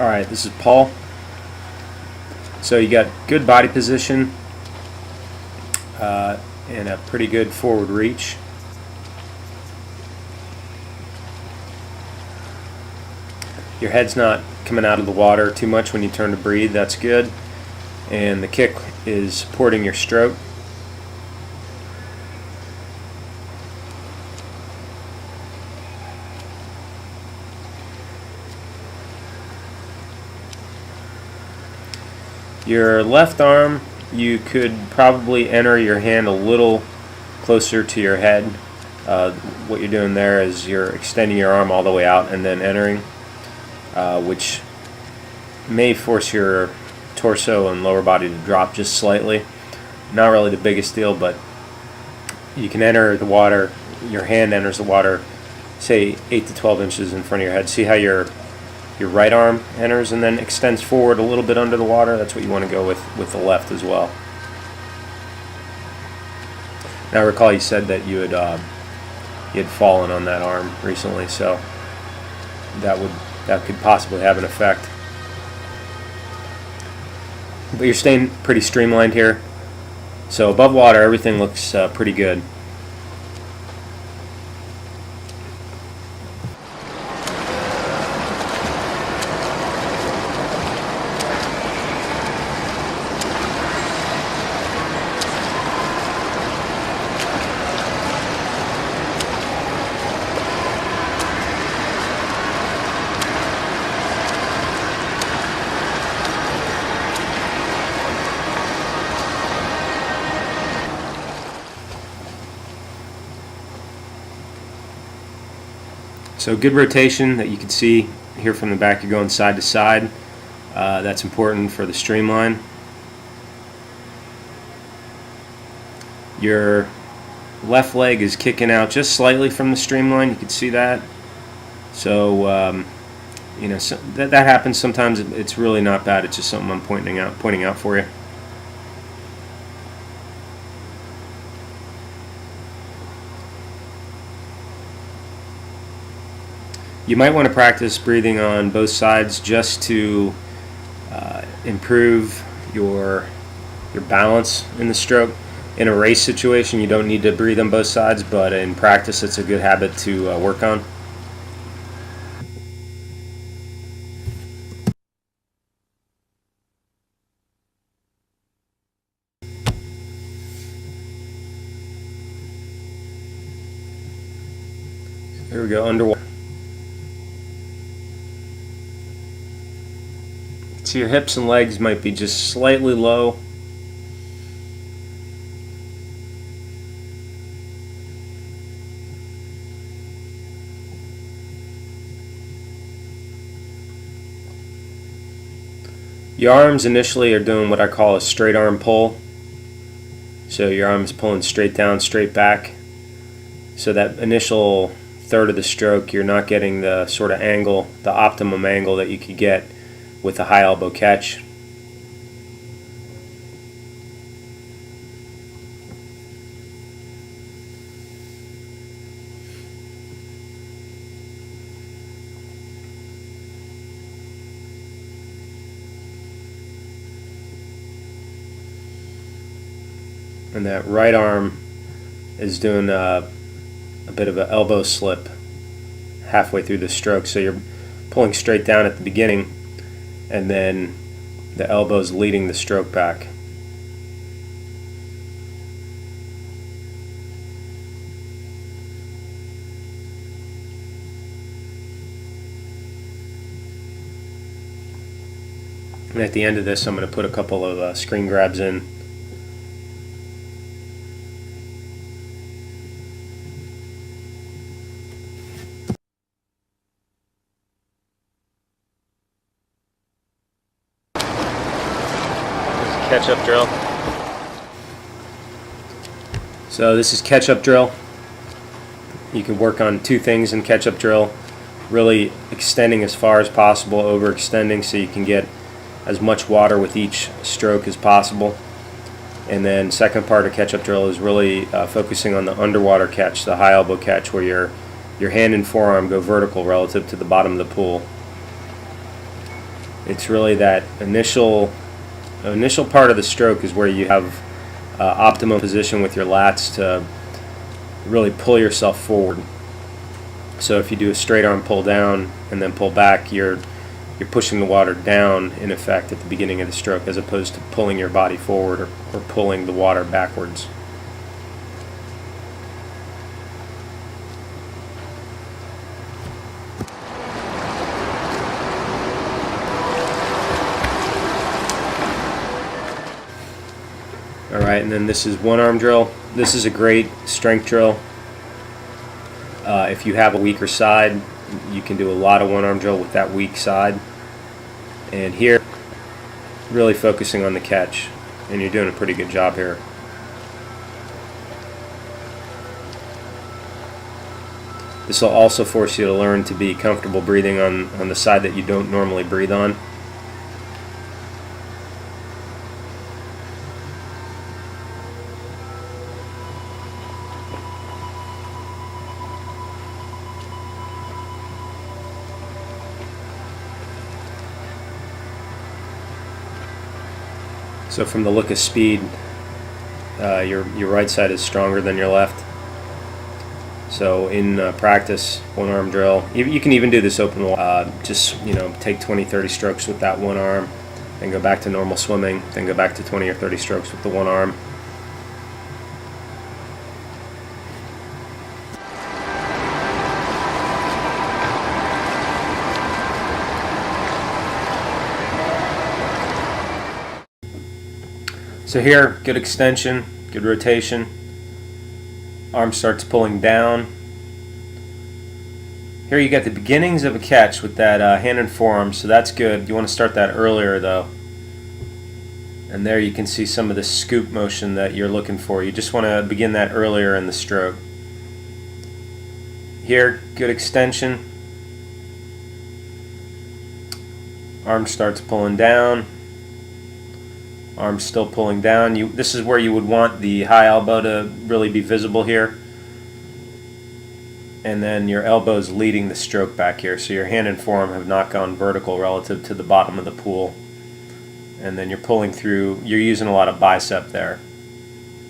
Alright, this is Paul. So you got good body position and a pretty good forward reach. Your head's not coming out of the water too much when you turn to breathe, that's good. And the kick is supporting your stroke. Your left arm, you could probably enter your hand a little closer to your head. What you're doing there is you're extending your arm all the way out and then entering, which may force your torso and lower body to drop just slightly. Not really the biggest deal, but you can enter the water, your hand enters the water, say 8 to 12 inches in front of your head. See how your right arm enters and then extends forward a little bit under the water? That's what you want to go with the left as well. Now recall you said that you had fallen on that arm recently, so that could possibly have an effect. But you're staying pretty streamlined here. So above water, everything looks pretty good. So good rotation that you can see here from the back. You're going side to side. That's important for the streamline. Your left leg is kicking out just slightly from the streamline. You can see that. So you know, that happens sometimes. It's really not bad. It's just something I'm pointing out for you. You might want to practice breathing on both sides just to improve your balance in the stroke. In a race situation, you don't need to breathe on both sides, but in practice, it's a good habit to work on. There we go, underwater. So your hips and legs might be just slightly low. Your arms initially are doing what I call a straight arm pull. So your arm's pulling straight down, straight back. So that initial third of the stroke, you're not getting the sort of angle, the optimum angle that you could get with a high elbow catch. And that right arm is doing a bit of an elbow slip halfway through the stroke. So you're pulling straight down at the beginning, and then the elbow's leading the stroke back. And at the end of this, I'm going to put a couple of screen grabs in. Catch-up drill. So this is catch-up drill. You can work on two things in catch-up drill. Really extending as far as possible, overextending so you can get as much water with each stroke as possible. And then second part of catch-up drill is really focusing on the underwater catch, the high elbow catch, where your hand and forearm go vertical relative to the bottom of the pool. It's really that initial part of the stroke is where you have optimum position with your lats to really pull yourself forward. So if you do a straight arm pull down and then pull back, you're pushing the water down in effect at the beginning of the stroke, as opposed to pulling your body forward or pulling the water backwards. Alright, and then this is one arm drill. This is a great strength drill. If you have a weaker side, you can do a lot of one arm drill with that weak side. And here, really focusing on the catch, and you're doing a pretty good job here. This will also force you to learn to be comfortable breathing on the side that you don't normally breathe on. So from the look of speed, your right side is stronger than your left. So in practice, one arm drill, you can even do this open wall. Just take 20-30 strokes with that one arm, then go back to normal swimming, then go back to 20 or 30 strokes with the one arm. So here, good extension, good rotation. Arm starts pulling down. Here you get the beginnings of a catch with that hand and forearm, so that's good. You want to start that earlier though. And there you can see some of the scoop motion that you're looking for. You just want to begin that earlier in the stroke. Here, good extension. Arm starts pulling down. Arm still pulling down. This is where you would want the high elbow to really be visible here. And then your elbow's leading the stroke back here. So your hand and forearm have not gone vertical relative to the bottom of the pool. And then you're pulling through, you're using a lot of bicep there.